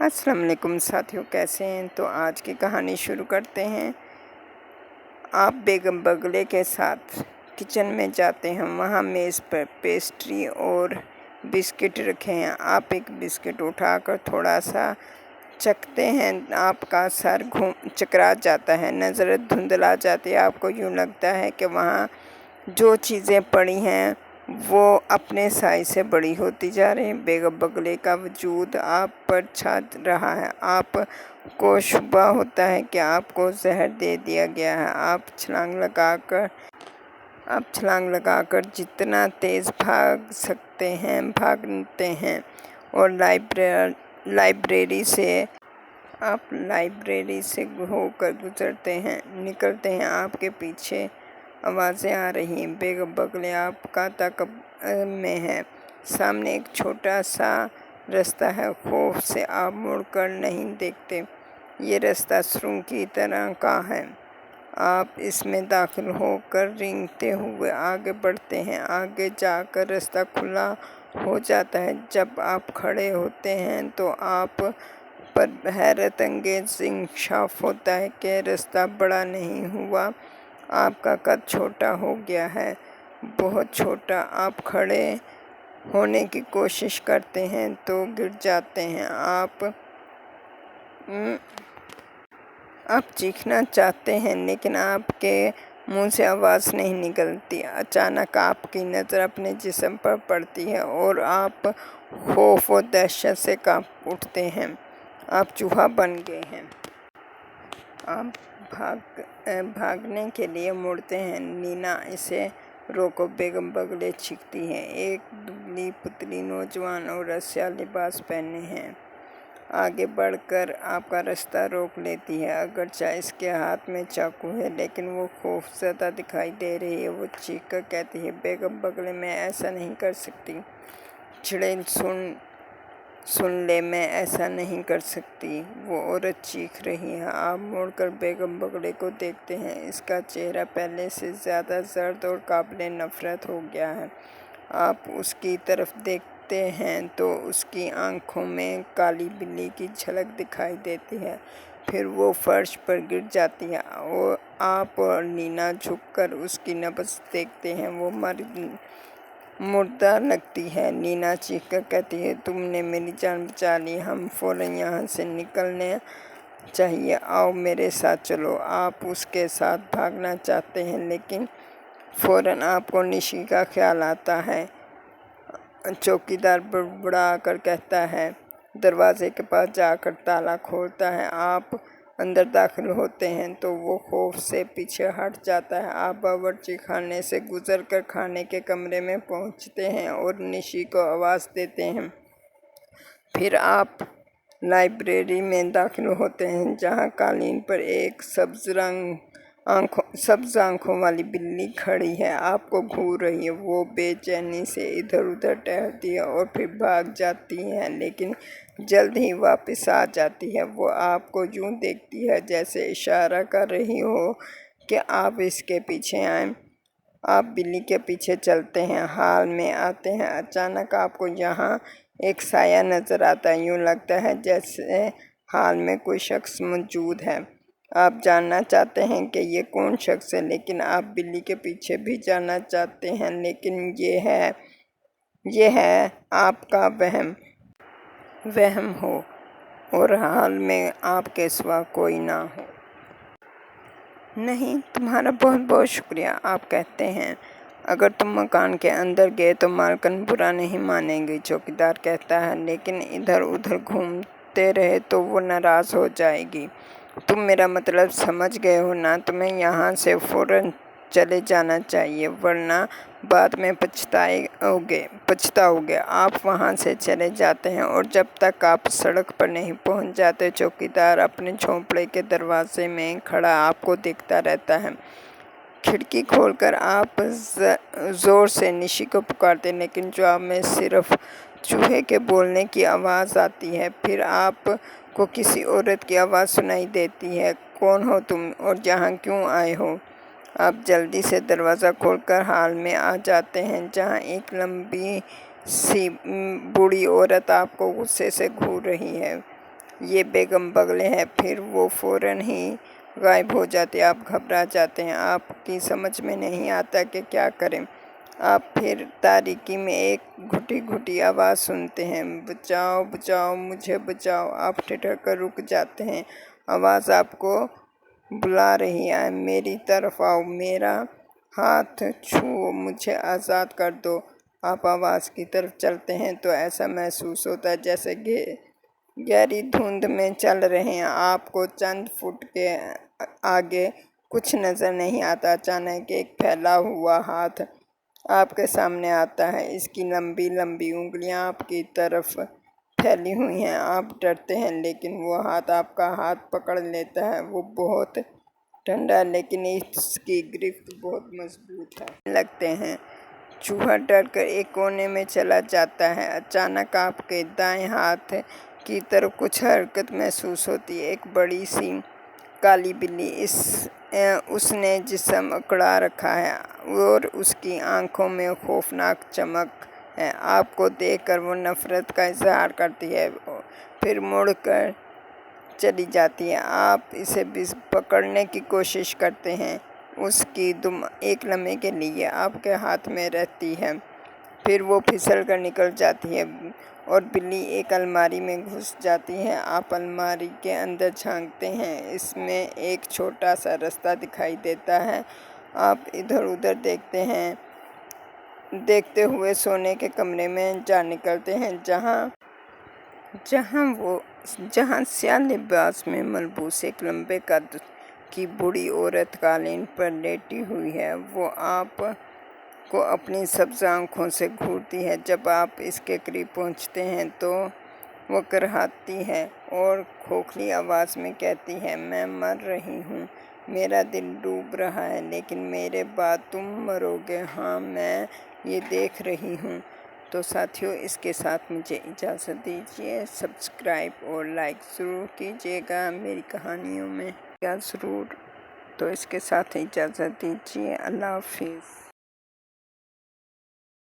अस्सलाम वालेकुम साथियों, कैसे हैं। तो आज की कहानी शुरू करते हैं। आप बेगम बगले के साथ किचन में जाते हैं। वहाँ मेज़ पर पेस्ट्री और बिस्किट रखे हैं। आप एक बिस्किट उठाकर थोड़ा सा चखते हैं। आपका सर चकरा जाता है, नज़र धुंधला जाती है। आपको यूँ लगता है कि वहाँ जो चीज़ें पड़ी हैं वो अपने साइज से बड़ी होती जा रही हैं। बेगम बगले का वजूद आप पर छा रहा है। आपको शुबा होता है कि आपको जहर दे दिया गया है। आप छलांग लगाकर जितना तेज़ भाग सकते हैं भागते हैं और लाइब्रेरी से होकर निकलते हैं। आपके पीछे आवाज़ें आ रही हैं। बेगम बगले आपका ताक़ब में है। सामने एक छोटा सा रास्ता है। खौफ से आप मुड़कर नहीं देखते। ये रास्ता सुरंग की तरह का है। आप इसमें दाखिल होकर रेंगते हुए आगे बढ़ते हैं। आगे जाकर रास्ता खुला हो जाता है। जब आप खड़े होते हैं तो आप पर हैरत अंगेज इंकशाफ होता है कि रास्ता बड़ा नहीं हुआ, आपका कद छोटा हो गया है, बहुत छोटा। आप खड़े होने की कोशिश करते हैं तो गिर जाते हैं। आप चीखना चाहते हैं लेकिन आपके मुंह से आवाज़ नहीं निकलती। अचानक आपकी नज़र अपने जिस्म पर पड़ती है और आप खौफ और दहशत से कांप उठते हैं। आप चूहा बन गए हैं। आप भागने के लिए मुड़ते हैं। नीना, इसे रोको, बेगम बगले चीखती है। एक दुबली पतली नौजवान और रसिया लिबास पहने हैं आगे बढ़कर आपका रास्ता रोक लेती है। अगरचे इसके हाथ में चाकू है लेकिन वो खौफज़दा दिखाई दे रही है। वो चीख कर कहती है, बेगम बगले, मैं ऐसा नहीं कर सकती। चुड़ैल सुन ले, मैं ऐसा नहीं कर सकती। वो औरत चीख रही है। आप मुड़कर बेगम बगले को देखते हैं। इसका चेहरा पहले से ज़्यादा जर्द और काबिल नफ़रत हो गया है। आप उसकी तरफ देखते हैं तो उसकी आंखों में काली बिल्ली की झलक दिखाई देती है। फिर वो फर्श पर गिर जाती है और आप और नीना झुककर उसकी नब्ज़ देखते हैं। वो मुर्दा लगती है। नीना चीख कर कहती है, तुमने मेरी जान बचा ली। हम फ़ौरन यहाँ से निकलने चाहिए। आओ मेरे साथ चलो। आप उसके साथ भागना चाहते हैं लेकिन फ़ौरन आपको निशी का ख्याल आता है। चौकीदार बड़बड़ा कर कहता है। दरवाजे के पास जाकर ताला खोलता है। आप अंदर दाखिल होते हैं तो वो खौफ से पीछे हट जाता है। आप बावर्ची खाने से गुजर कर खाने के कमरे में पहुंचते हैं और निशी को आवाज़ देते हैं। फिर आप लाइब्रेरी में दाखिल होते हैं जहां कालीन पर एक सब्ज़ आँखों वाली बिल्ली खड़ी है, आपको घूर रही है। वो बेचैनी से इधर उधर टहलती है और फिर भाग जाती है लेकिन जल्द ही वापस आ जाती है। वो आपको यूँ देखती है जैसे इशारा कर रही हो कि आप इसके पीछे आएं। आप बिल्ली के पीछे चलते हैं, हाल में आते हैं। अचानक आपको यहाँ एक साया नज़र आता है। यूँ लगता है जैसे हाल में कोई शख्स मौजूद है। आप जानना चाहते हैं कि ये कौन शख्स है, लेकिन आप बिल्ली के पीछे भी जाना चाहते हैं लेकिन ये है आपका वहम हो और हाल में आपके सिवा कोई ना हो। नहीं, तुम्हारा बहुत बहुत शुक्रिया, आप कहते हैं। अगर तुम मकान के अंदर गए तो मालकिन बुरा नहीं मानेंगी, चौकीदार कहता है। लेकिन इधर उधर घूमते रहे तो वो नाराज़ हो जाएगी। तुम मेरा मतलब समझ गए हो ना। तुम्हें यहाँ से फ़ौरन चले जाना चाहिए वरना बाद में पछताओगे। आप वहाँ से चले जाते हैं और जब तक आप सड़क पर नहीं पहुँच जाते, चौकीदार अपने झोंपड़े के दरवाजे में खड़ा आपको देखता रहता है। खिड़की खोलकर आप ज़ोर से निशी को पुकारते लेकिन जवाब में सिर्फ चूहे के बोलने की आवाज़ आती है। फिर आपको किसी औरत की आवाज़ सुनाई देती है, कौन हो तुम और यहाँ क्यों आए हो? आप जल्दी से दरवाज़ा खोलकर हाल में आ जाते हैं जहाँ एक लंबी सी बूढ़ी औरत आपको गुस्से से घूर रही है। ये बेगम बगले हैं। फिर वो फौरन ही गायब हो जाती है। आप घबरा जाते हैं, आपकी समझ में नहीं आता कि क्या करें। आप फिर तारीकी में एक घुटी घुटी आवाज़ सुनते हैं, बचाओ बचाओ मुझे बचाओ। आप ठिठक कर रुक जाते हैं। आवाज़ आपको बुला रही है, मेरी तरफ आओ, मेरा हाथ छुओ, मुझे आज़ाद कर दो। आप आवाज़ की तरफ चलते हैं तो ऐसा महसूस होता है जैसे गहरी धुंध में चल रहे हैं। आपको चंद फुट के आगे कुछ नज़र नहीं आता। अचानक एक फैला हुआ हाथ आपके सामने आता है। इसकी लंबी लंबी उंगलियां आपकी तरफ फैली हुई हैं। आप डरते हैं, लेकिन वो हाथ आपका हाथ पकड़ लेता है। वो बहुत ठंडा है, लेकिन इसकी गिरफ्त बहुत मजबूत है। लगते हैं। चूहा डरकर एक कोने में चला जाता है। अचानक आपके दाएं हाथ की तरफ कुछ हरकत महसूस होती है। एक बड़ी सी काली बिल्ली उसने जिस्म अकड़ा रखा है और उसकी आंखों में खौफनाक चमक है। आपको देखकर वो नफरत का इजहार करती है, फिर मुड़कर चली जाती है। आप इसे भी पकड़ने की कोशिश करते हैं। उसकी दुम एक लम्हे के लिए आपके हाथ में रहती है, फिर वो फिसल कर निकल जाती है और बिल्ली एक अलमारी में घुस जाती है। आप अलमारी के अंदर झांकते हैं। इसमें एक छोटा सा रास्ता दिखाई देता है। आप इधर उधर देखते हैं, देखते हुए सोने के कमरे में जा निकलते हैं, जहाँ स्याह लिबास में मलबूस एक लंबे कद की बूढ़ी औरत कालीन पर लेटी हुई है। वो आप को अपनी सब्ज आँखों से घूरती है। जब आप इसके करीब पहुंचते हैं तो वो करहाती है और खोखली आवाज़ में कहती है, मैं मर रही हूँ, मेरा दिल डूब रहा है, लेकिन मेरे बाद तुम मरोगे। हाँ, मैं ये देख रही हूँ। तो साथियों, इसके साथ मुझे इजाज़त दीजिए। सब्सक्राइब और लाइक ज़रूर कीजिएगा मेरी कहानियों में, या ज़रूर। तो इसके साथ इजाज़त दीजिए। अल्लाह हाफिज़।